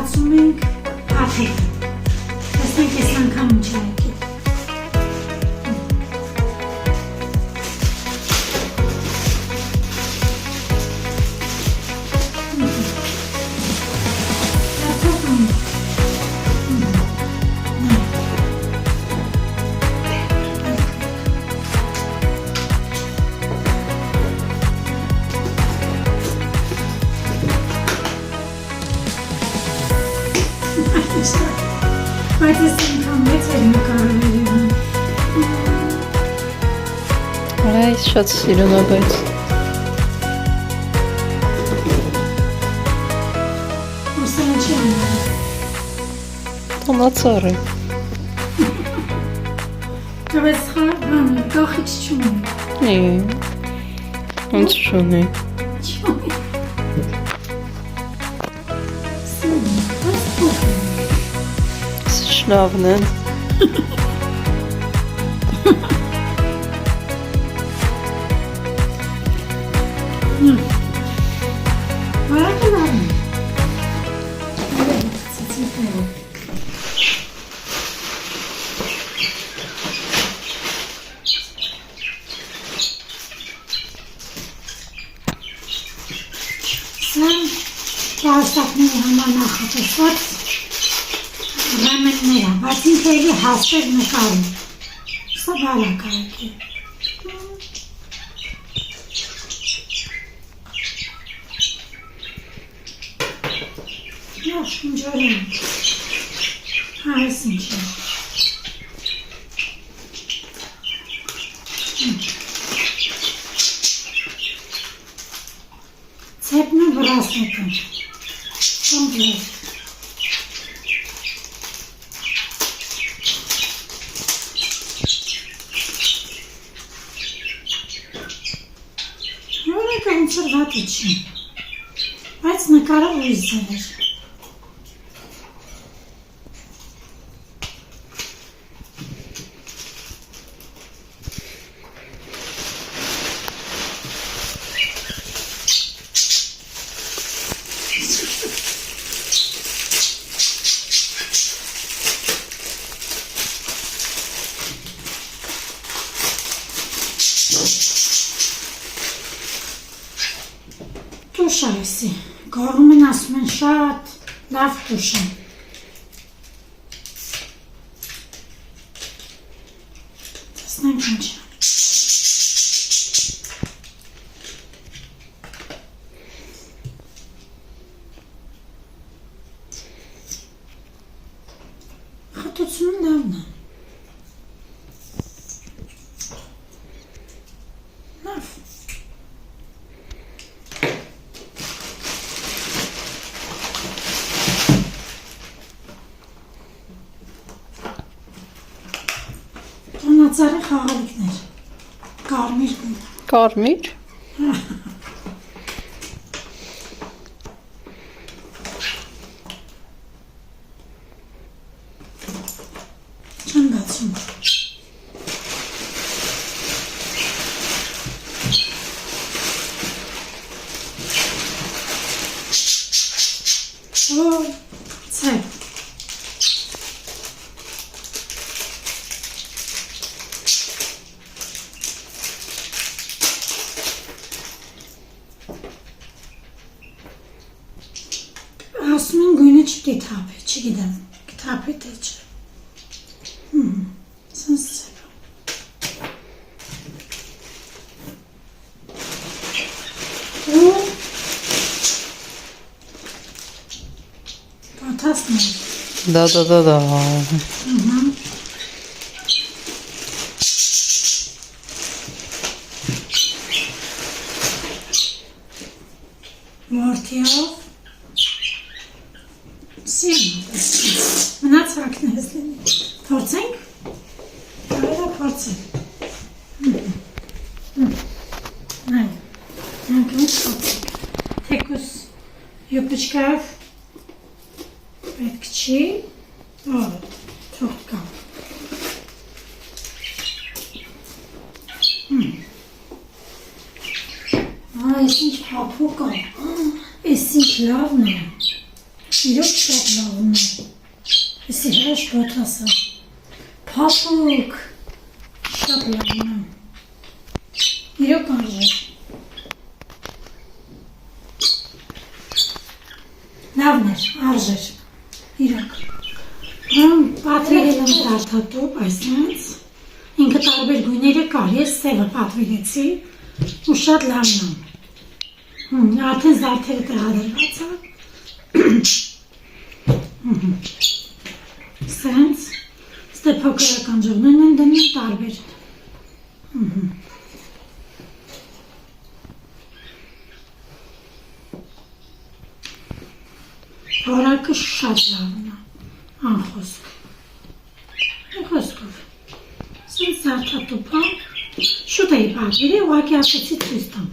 բացում ենք աթեքը, տեսնենք ես անգամ ինչ է եկել։ Բայց ես ինքան մեծ էր նկարվերում։ Այս շատ սիրուն է, բայց ուսանը չի անար։ տոնածառ է։ Բայց գախիչ չունի։ Ոնց չունի։ Չունի։ Սիրուն, բայց փոքր։ Շնավն են։ Բարակը լարն է։ Ծիծիկները։ Սա պարստակների համար նախատեսված ռամենները, բայց ինքը էլի հաստեղ նկարում։ Սա բարակայք է։ Ա, շունջարում։ Այս ինչ է։ Ցեպն ու վրասնիկը։ Կոմպլետ։ Կոնսերվատը չի, բայց նկարը ույզեր էր։ Տուշ է էսի, գարում են ասում են շատ լավ տուշ են։ Տեսնենք ինչ է։ Խտությունը լավն է։ Լավ։ Տոնածառի խաղալիքներ, կարմիր գույն։ Կարմիր։ Չեմ բացում։ Օ, ցեպ։ Ասում են գույնը չպետք է թափի, չգիտեմ, կթափի թե չէ։ Սենց ցեպ։ Ու պատասն է։ Da. Մորթիով սիրում մնաց հակն ես լինի։ Փորձենք։ Կարելի է փորձել։ Նայ, մենք ինչ փորձենք։ Թեկուս յուպիչկայով պետք չի, թող կա։ Այս ինչ փափուկ է, այս ինչ լավն է։ իրոք շատ լավն է։ Էսի հրաշ բոթասը։ Փափուկ։ Շատ լավն է։ Իրոք արժե։ Լավն էր, արժեր։ Իրոք։ Պատվիրել եմ դարդատուպ, այսպես։ Ինքը տարբեր գույները կար, ես սևը պատվիրեցի ու շատ լավն է։ Արդեն զարդերը տեղադրված է։ Սենց, ստե փոքրական ժողնեն են դնում տարբեր։ Որակը շատ լավն է, անխոսք։ Խոսքով։ Սենց զարդատուպան, շուտ էի պատվիրի, ուղղակի ասեցի ցույց տամ։